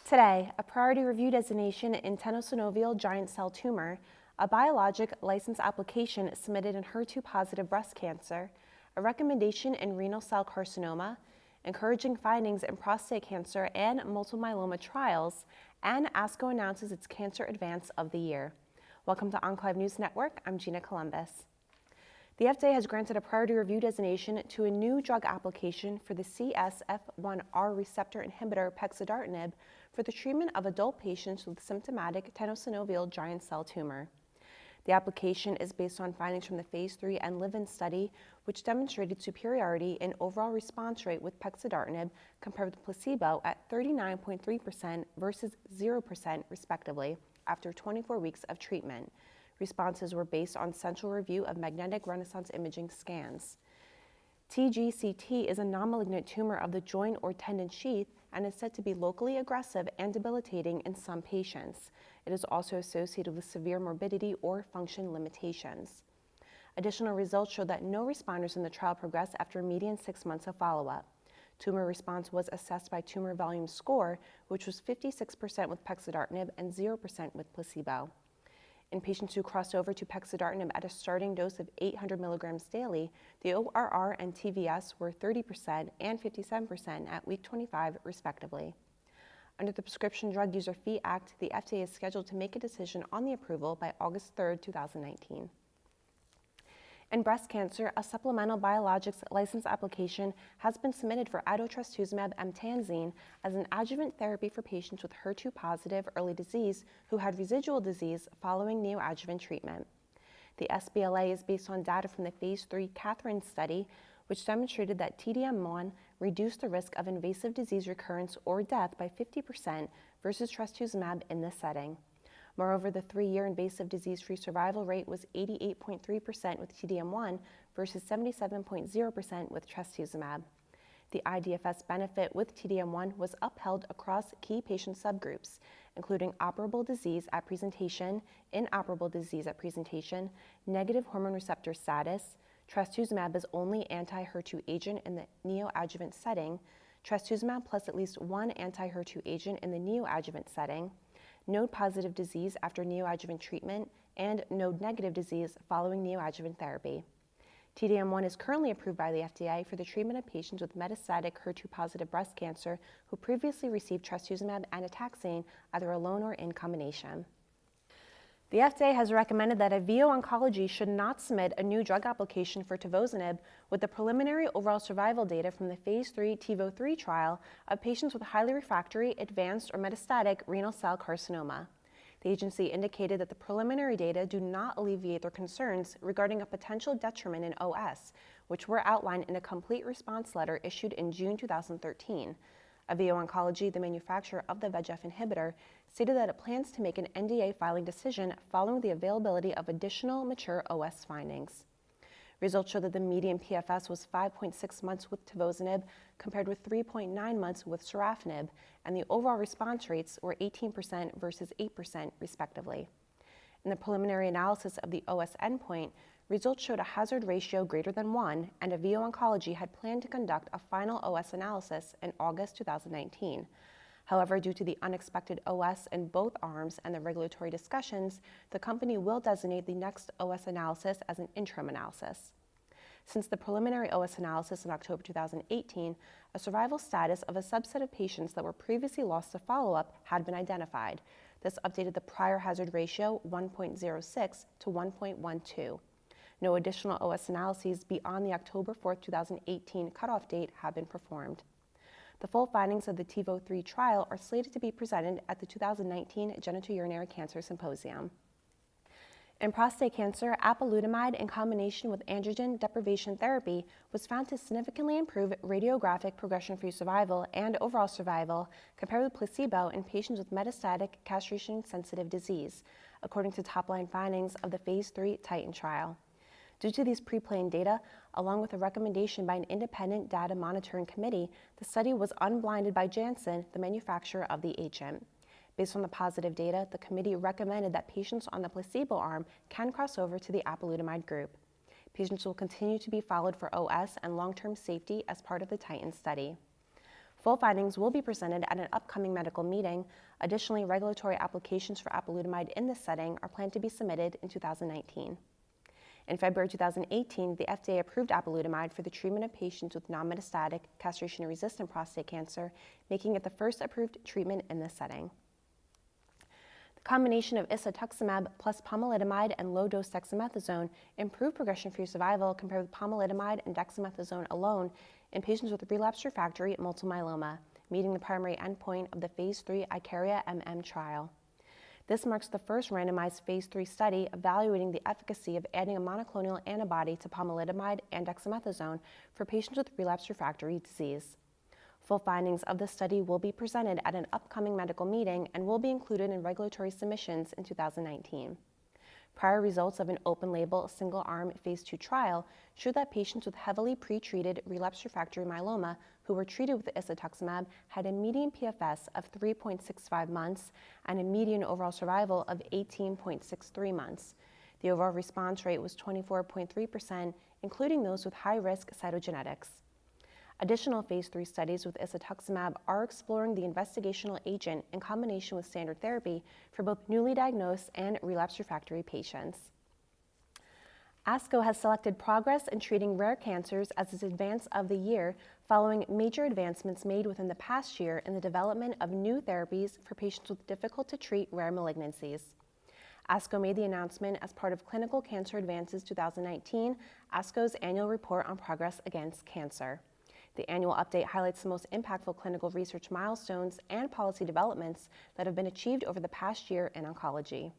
Today, a priority review designation in tenosynovial giant cell tumor, a biologic license application submitted in HER2-positive breast cancer, a recommendation in renal cell carcinoma, encouraging findings in prostate cancer and multiple myeloma trials, and ASCO announces its Cancer Advance of the Year. Welcome to Enclave News Network. I'm Gina Columbus. The FDA has granted a priority review designation to a new drug application for the CSF1R receptor inhibitor pexidartinib for the treatment of adult patients with symptomatic tenosynovial giant cell tumor. The application is based on findings from the Phase 3 and Live-In study, which demonstrated superiority in overall response rate with pexidartinib compared with placebo at 39.3% versus 0% respectively after 24 weeks of treatment. Responses were based on central review of magnetic resonance imaging scans. TGCT is a non-malignant tumor of the joint or tendon sheath and is said to be locally aggressive and debilitating in some patients. It is also associated with severe morbidity or function limitations. Additional results show that no responders in the trial progressed after a median 6 months of follow-up. Tumor response was assessed by tumor volume score, which was 56% with pexidartinib and 0% with placebo. In patients who crossed over to pexidartinib at a starting dose of 800 milligrams daily, the ORR and TVS were 30% and 57% at week 25, respectively. Under the Prescription Drug User Fee Act, the FDA is scheduled to make a decision on the approval by August 3, 2019. In breast cancer, a supplemental biologics license application has been submitted for idursulfase emtansine as an adjuvant therapy for patients with HER2-positive early disease who had residual disease following neoadjuvant treatment. The sBLA is based on data from the Phase 3 Catherine study, which demonstrated that TDM1 reduced the risk of invasive disease recurrence or death by 50% versus trastuzumab in this setting. Moreover, the 3-year invasive disease-free survival rate was 88.3% with TDM1 versus 77.0% with trastuzumab. The IDFS benefit with TDM1 was upheld across key patient subgroups, including operable disease at presentation, inoperable disease at presentation, negative hormone receptor status, trastuzumab as only anti-HER2 agent in the neoadjuvant setting, trastuzumab plus at least one anti-HER2 agent in the neoadjuvant setting, node-positive disease after neoadjuvant treatment, and node-negative disease following neoadjuvant therapy. TDM1 is currently approved by the FDA for the treatment of patients with metastatic HER2-positive breast cancer who previously received trastuzumab and a taxane either alone or in combination. The FDA has recommended that VO Oncology should not submit a new drug application for tivozanib with the preliminary overall survival data from the Phase 3 TiVo-3 trial of patients with highly refractory, advanced, or metastatic renal cell carcinoma. The agency indicated that the preliminary data do not alleviate their concerns regarding a potential detriment in OS, which were outlined in a complete response letter issued in June 2013. VO Oncology, the manufacturer of the VEGF inhibitor, stated that it plans to make an NDA filing decision following the availability of additional mature OS findings. Results show that the median PFS was 5.6 months with tivozanib compared with 3.9 months with sorafenib, and the overall response rates were 18% versus 8% respectively. In the preliminary analysis of the OS endpoint, results showed a hazard ratio greater than 1, and VO Oncology had planned to conduct a final OS analysis in August 2019. However, due to the unexpected OS in both arms and the regulatory discussions, the company will designate the next OS analysis as an interim analysis. Since the preliminary OS analysis in October 2018, a survival status of a subset of patients that were previously lost to follow-up had been identified. This updated the prior hazard ratio 1.06 to 1.12. No additional OS analyses beyond the October 4, 2018 cutoff date have been performed. The full findings of the TiVo-3 trial are slated to be presented at the 2019 Genitourinary Cancer Symposium. In prostate cancer, apalutamide in combination with androgen deprivation therapy was found to significantly improve radiographic progression-free survival and overall survival compared with placebo in patients with metastatic castration-sensitive disease, according to top-line findings of the Phase 3 TITAN trial. Due to these pre-planned data, along with a recommendation by an independent data monitoring committee, the study was unblinded by Janssen, the manufacturer of the agent. Based on the positive data, the committee recommended that patients on the placebo arm can cross over to the apalutamide group. Patients will continue to be followed for OS and long-term safety as part of the TITAN study. Full findings will be presented at an upcoming medical meeting. Additionally, regulatory applications for apalutamide in this setting are planned to be submitted in 2019. In February 2018, the FDA approved apalutamide for the treatment of patients with non-metastatic castration-resistant prostate cancer, making it the first approved treatment in this setting. The combination of isatuximab plus pomalidomide and low-dose dexamethasone improved progression-free survival compared with pomalidomide and dexamethasone alone in patients with relapsed refractory multiple myeloma, meeting the primary endpoint of the Phase 3 ICARIA-MM trial. This marks the first randomized Phase 3 study evaluating the efficacy of adding a monoclonal antibody to pomalidomide and dexamethasone for patients with relapsed refractory disease. Full findings of the study will be presented at an upcoming medical meeting and will be included in regulatory submissions in 2019. Prior results of an open-label, single-arm Phase 2 trial showed that patients with heavily pretreated relapsed refractory myeloma who were treated with isatuximab had a median PFS of 3.65 months and a median overall survival of 18.63 months. The overall response rate was 24.3%, including those with high-risk cytogenetics. Additional Phase 3 studies with isatuximab are exploring the investigational agent in combination with standard therapy for both newly diagnosed and relapsed refractory patients. ASCO has selected progress in treating rare cancers as its advance of the year, following major advancements made within the past year in the development of new therapies for patients with difficult-to-treat rare malignancies. ASCO made the announcement as part of Clinical Cancer Advances 2019, ASCO's annual report on progress against cancer. The annual update highlights the most impactful clinical research milestones and policy developments that have been achieved over the past year in oncology.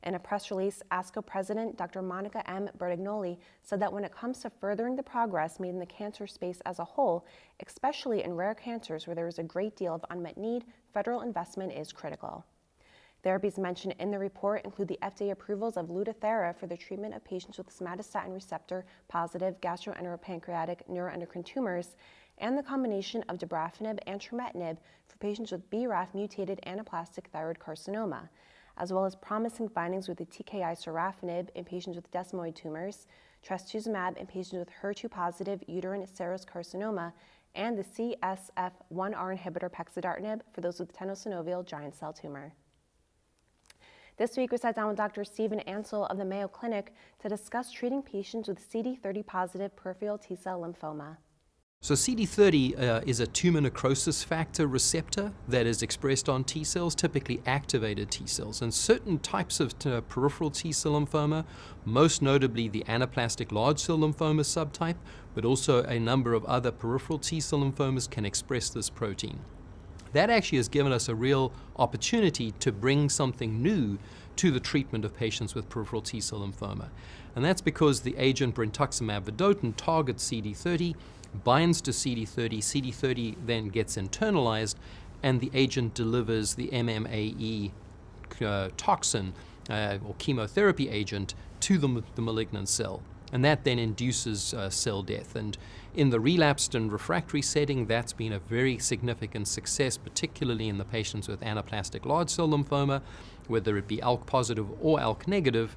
In a press release, ASCO President Dr. Monica M. Bertagnolli said that when it comes to furthering the progress made in the cancer space as a whole, especially in rare cancers where there is a great deal of unmet need, federal investment is critical. Therapies mentioned in the report include the FDA approvals of Lutathera for the treatment of patients with somatostatin receptor-positive gastroenteropancreatic neuroendocrine tumors, and the combination of dabrafenib and trametinib for patients with BRAF-mutated anaplastic thyroid carcinoma, as well as promising findings with the TKI sorafenib in patients with desmoid tumors, trastuzumab in patients with HER2-positive uterine serous carcinoma, and the CSF1R inhibitor pexidartinib for those with tenosynovial giant cell tumor. This week, we sat down with Dr. Stephen Ansel of the Mayo Clinic to discuss treating patients with CD30-positive peripheral T-cell lymphoma. So CD30 is a tumor necrosis factor receptor that is expressed on T cells, typically activated T cells. And certain types of peripheral T-cell lymphoma, most notably the anaplastic large cell lymphoma subtype, but also a number of other peripheral T-cell lymphomas can express this protein. That actually has given us a real opportunity to bring something new to the treatment of patients with peripheral T-cell lymphoma. And that's because the agent brentuximab vedotin targets CD30, binds to CD30, CD30 then gets internalized, and the agent delivers the MMAE toxin or chemotherapy agent to the malignant cell. And that then induces cell death. And in the relapsed and refractory setting, that's been a very significant success, particularly in the patients with anaplastic large cell lymphoma, whether it be ALK positive or ALK negative.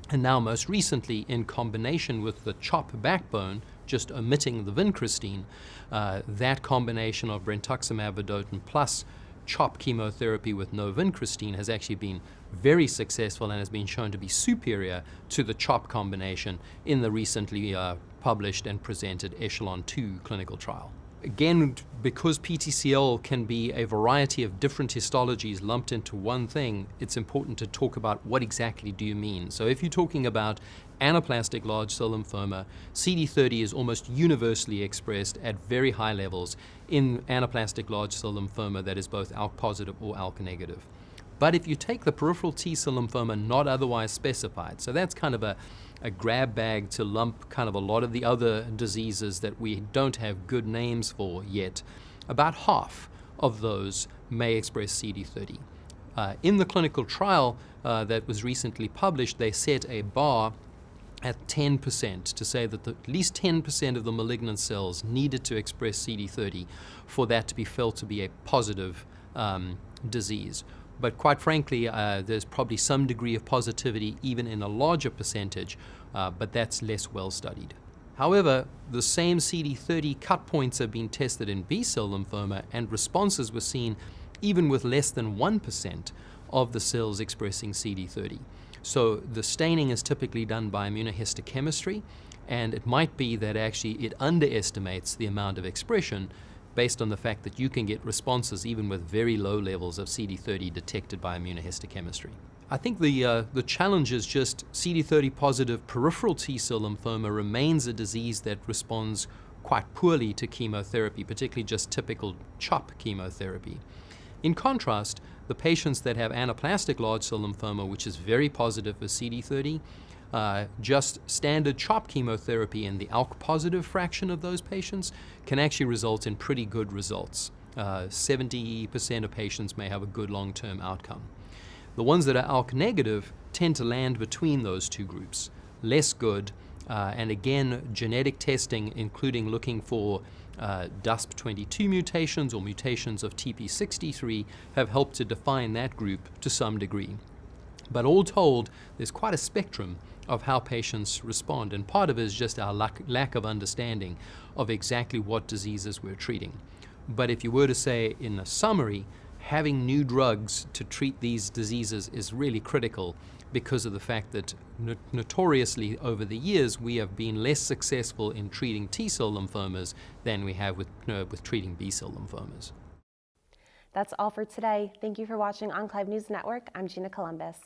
And now most recently, in combination with the CHOP backbone, just omitting the vincristine, that combination of brentuximab vedotin plus CHOP chemotherapy with no vincristine has actually been very successful and has been shown to be superior to the CHOP combination in the recently published and presented Echelon 2 clinical trial. Again, because PTCL can be a variety of different histologies lumped into one thing, it's important to talk about what exactly do you mean. So if you're talking about anaplastic large cell lymphoma, CD30 is almost universally expressed at very high levels in anaplastic large cell lymphoma that is both ALK positive or ALK negative. But if you take the peripheral T-cell lymphoma not otherwise specified, so that's kind of a grab bag to lump kind of a lot of the other diseases that we don't have good names for yet, about half of those may express CD30. In the clinical trial that was recently published, they set a bar at 10% to say that at least 10% of the malignant cells needed to express CD30 for that to be felt to be a positive disease. But quite frankly, there's probably some degree of positivity even in a larger percentage, but that's less well studied. However, the same CD30 cut points have been tested in B-cell lymphoma, and responses were seen even with less than 1% of the cells expressing CD30. So the staining is typically done by immunohistochemistry, and it might be that actually it underestimates the amount of expression based on the fact that you can get responses even with very low levels of CD30 detected by immunohistochemistry. I think the challenge is just CD30 positive peripheral T-cell lymphoma remains a disease that responds quite poorly to chemotherapy, particularly just typical CHOP chemotherapy. In contrast, the patients that have anaplastic large cell lymphoma, which is very positive for CD30, just standard CHOP chemotherapy in the ALK positive fraction of those patients can actually result in pretty good results. 70% of patients may have a good long-term outcome. The ones that are ALK negative tend to land between those two groups, less good, and again, genetic testing, including looking for DUSP22 mutations or mutations of TP63, have helped to define that group to some degree. But all told, there's quite a spectrum of how patients respond, and part of it is just our lack of understanding of exactly what diseases we're treating. But if you were to say in a summary, having new drugs to treat these diseases is really critical because of the fact that notoriously over the years we have been less successful in treating T-cell lymphomas than we have with treating B-cell lymphomas. That's all for today. Thank you for watching Enclave News Network. I'm Gina Columbus.